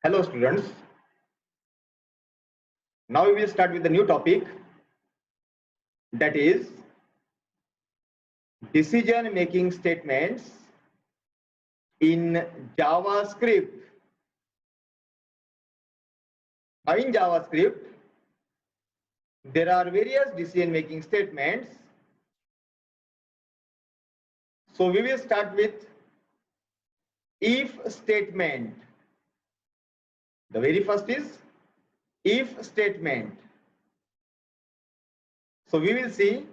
Hello students, now we will start with the new topic, that is decision making statements in JavaScript. Now in JavaScript, there are various decision making statements. So we will start with if statement. The very first is if statement. So we will see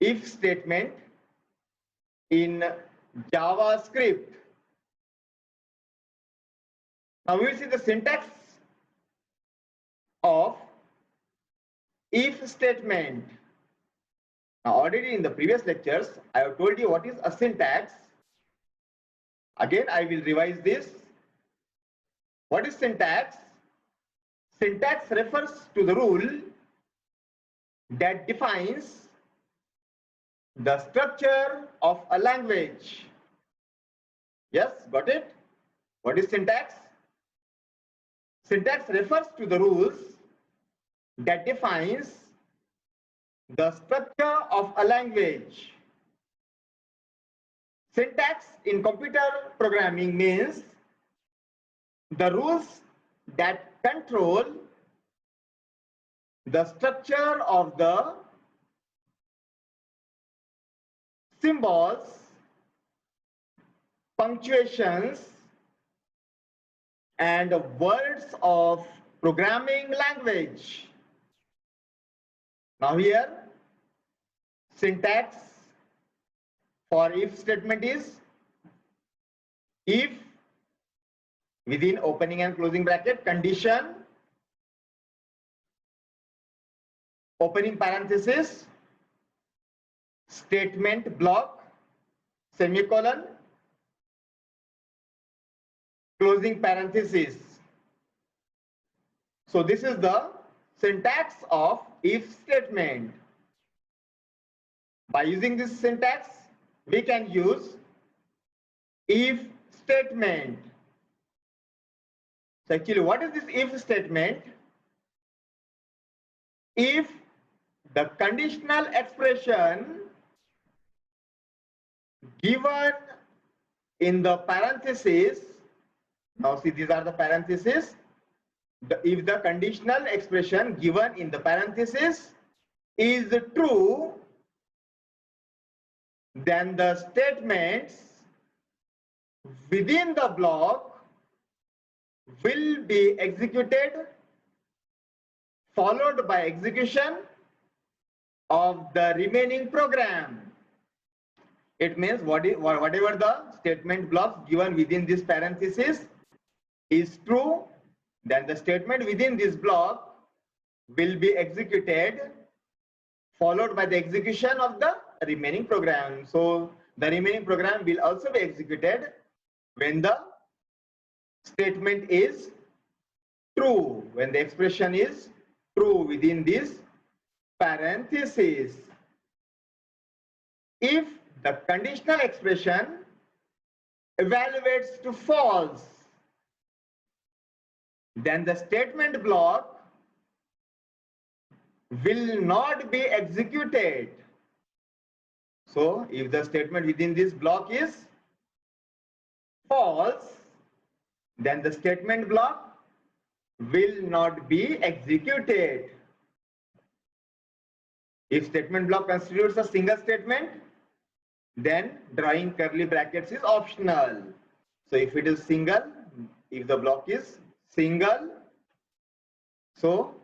if statement in JavaScript. Now we will see the syntax of if statement. Now already in the previous lectures, I have told you what is a syntax. Again, I will revise this. What is syntax? Syntax refers to the rule that defines the structure of a language. Yes, got it? What is syntax? Syntax refers to the rules that defines the structure of a language. Syntax in computer programming means the rules that control the structure of the symbols, punctuations, and words of programming language. Now here, syntax for if statement is if within opening and closing bracket condition, opening parenthesis, statement block, semicolon, closing parenthesis. So this is the syntax of if statement. By using this syntax, we can use if statement. So actually, what is this if statement? If the conditional expression given in the parenthesis, now see these are the parentheses, if the conditional expression given in the parenthesis is true, then the statements within the block will be executed, followed by execution of the remaining program. It means whatever the statement blocks given within this parenthesis is true, then the statement within this block will be executed, followed by the execution of the remaining program. So the remaining program will also be executed when the statement is true, when the expression is true within this parenthesis. If the conditional expression evaluates to false, then the statement block will not be executed. So if the statement within this block is false, then the statement block will not be executed. If statement block constitutes a single statement, then drawing curly brackets is optional. So if it is single, if the block is single, so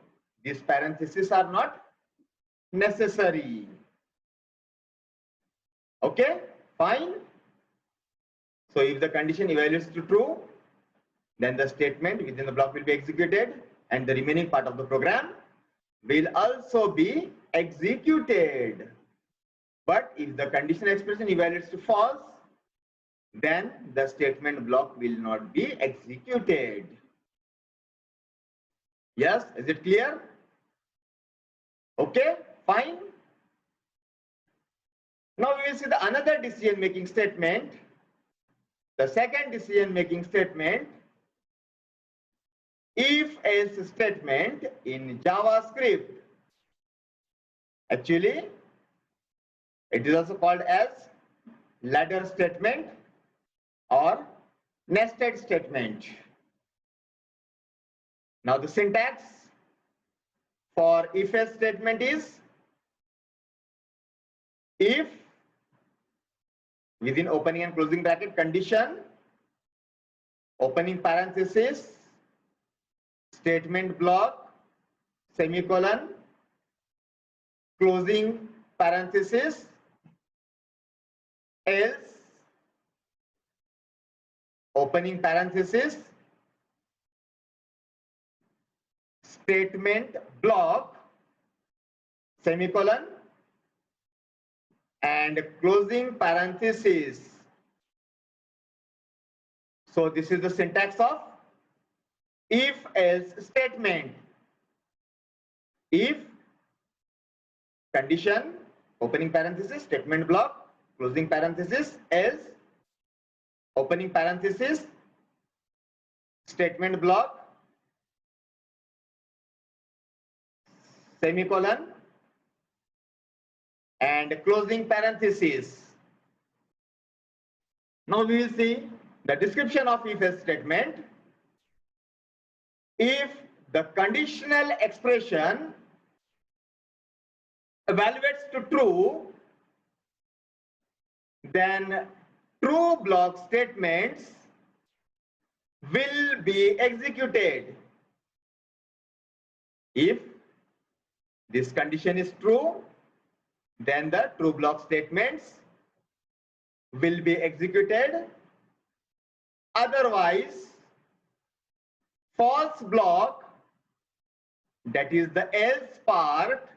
these parentheses are not necessary. Okay, fine. So if the condition evaluates to true, then the statement within the block will be executed and the remaining part of the program will also be executed. But if the conditional expression evaluates to false, then the statement block will not be executed. Yes, is it clear? Okay, fine. Now we will see the another decision making statement. The second decision making statement if-else statement in JavaScript. Actually, it is also called as ladder statement or nested statement. Now the syntax for if-else statement is if within opening and closing bracket condition, opening parenthesis, statement block, semicolon, closing parenthesis, else, opening parenthesis, statement block, semicolon, and closing parenthesis. So this is the syntax of if-else statement. If condition, opening parenthesis, statement block, closing parenthesis, else, opening parenthesis, statement block, semicolon, and closing parenthesis. Now we will see the description of if-else statement. If the conditional expression evaluates to true, then true block statements will be executed. If this condition is true, then the true block statements will be executed. Otherwise, false block, that is the else part,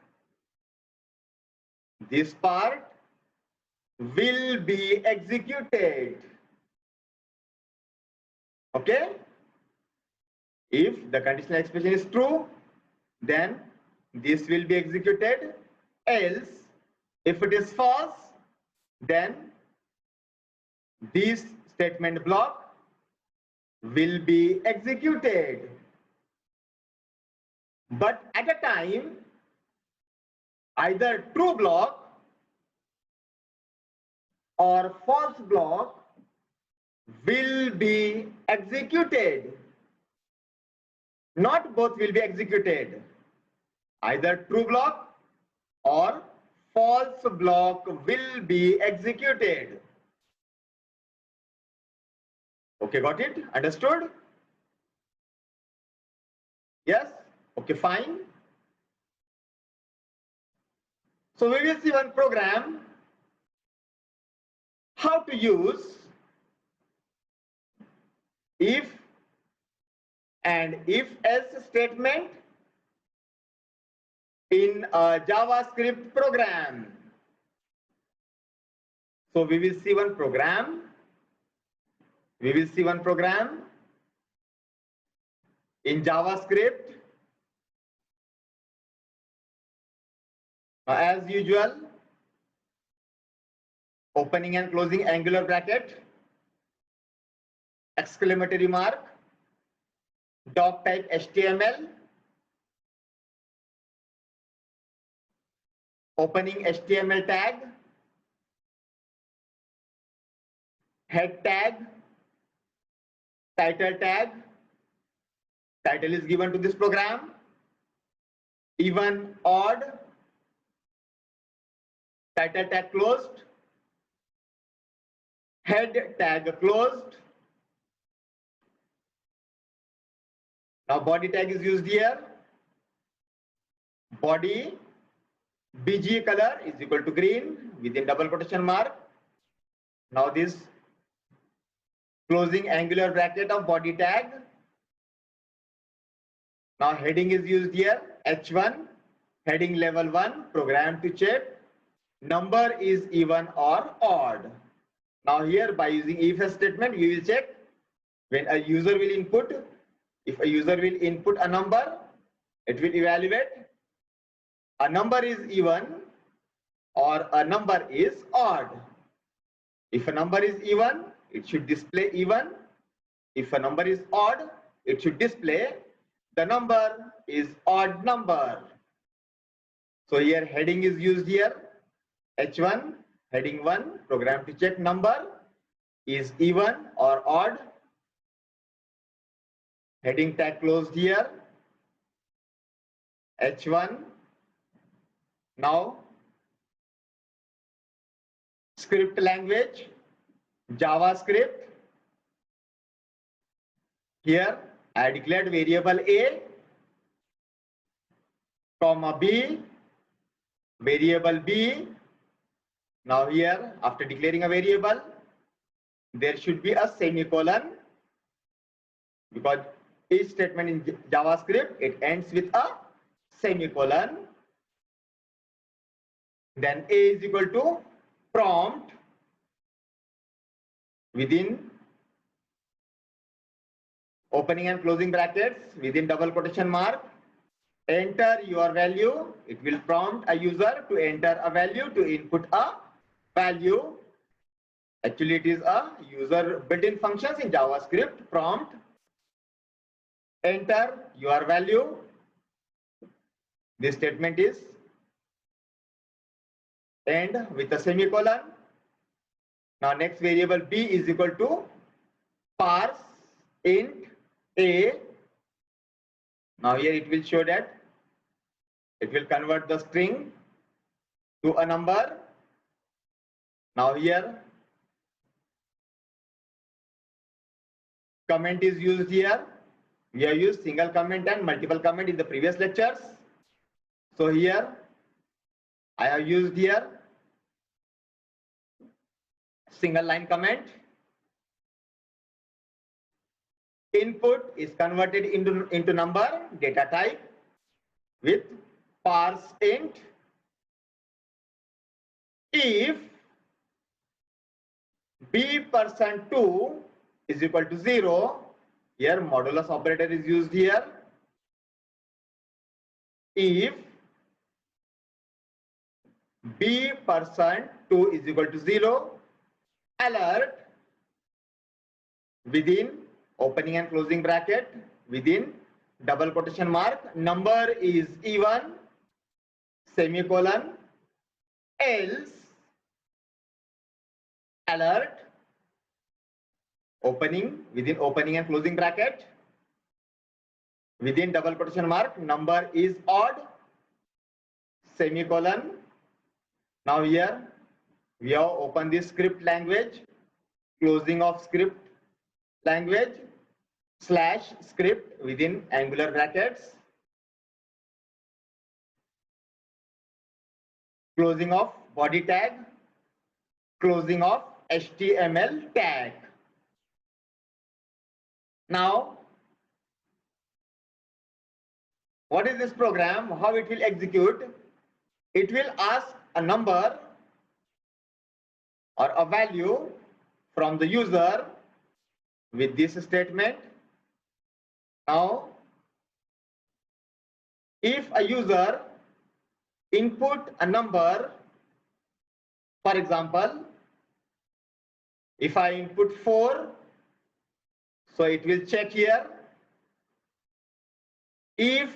this part will be executed. Okay? If the conditional expression is true, then this will be executed. Else, if it is false, then this statement block will be executed. But at a time, either true block or false block will be executed. Not both will be executed. Either true block or false block will be executed. Okay, got it? Understood? Yes? Okay, fine. So we will see one program how to use if and if-else statement in a JavaScript program. So we will see one program. We will see one program in JavaScript. As usual, opening and closing angular bracket, exclamatory mark, doc type HTML, opening HTML tag, head tag, title tag. Title is given to this program, even, odd, title tag closed, head tag closed. Now body tag is used here. Body BG color is equal to green within double quotation mark. Now this closing angular bracket of body tag. Now heading is used here, H1, heading level 1, program to check number is even or odd. Now here by using if-else statement, we will check when a user will input. If a user will input a number, it will evaluate a number is even or a number is odd. If a number is even, it should display even. If a number is odd, it should display the number is odd number. So here heading is used here, H1, heading 1, program to check number is even or odd. Heading tag closed here, H1. Now script language, JavaScript. Here I declared variable A, comma B, variable B. Now here, after declaring a variable, there should be a semicolon, because each statement in JavaScript, it ends with a semicolon. Then A is equal to prompt within opening and closing brackets, within double quotation mark, enter your value. It will prompt a user to enter a value, to input a value. Actually, it is a user built-in functions in JavaScript. Prompt, enter your value. This statement is end with a semicolon. Now next variable B is equal to parse int A. Now here it will show that it will convert the string to a number. Now here comment is used here. We have used single comment and multiple comment in the previous lectures. So here I have used here single line comment. Input is converted into number, data type with parse int. If b%2 is equal to 0, here modulus operator is used here. If b%2 is equal to 0, alert within opening and closing bracket, within double quotation mark, number is even, semicolon, else, alert, opening, within opening and closing bracket, within double quotation mark, number is odd, semicolon. Now here we have opened this script language, closing of script language, slash script within angular brackets, closing of body tag, closing of HTML tag. Now, what is this program? How it will execute? It will ask a number or a value from the user with this statement. Now, if a user input a number, for example, if I input 4, so it will check here. If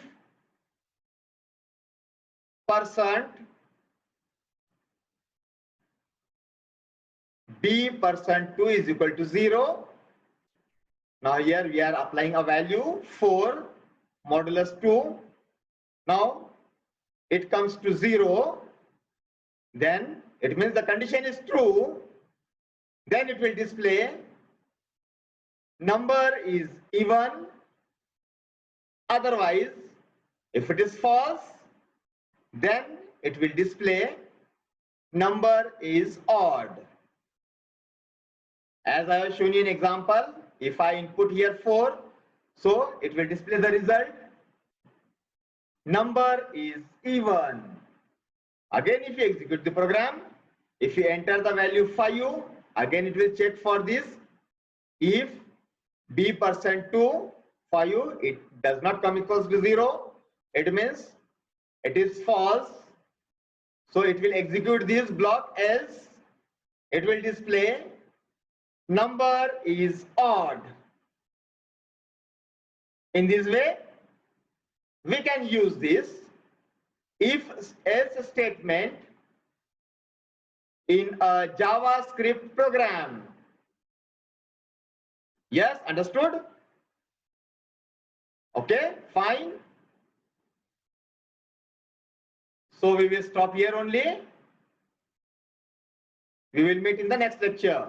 b%2 is equal to 0. Now here we are applying a value 4 modulus 2. Now it comes to 0. Then it means the condition is true. Then it will display number is even. Otherwise, if it is false, then it will display number is odd. As I have shown you an example, if I input here 4, so it will display the result. Number is even. Again, if you execute the program, if you enter the value 5, again it will check for this. If b%2, 5, it does not come equals to 0, it means it is false. So it will execute this block, else it will display number is odd. In this way, we can use this if else statement in a JavaScript program. Yes, understood? Okay, fine. So we will stop here only. We will meet in the next lecture.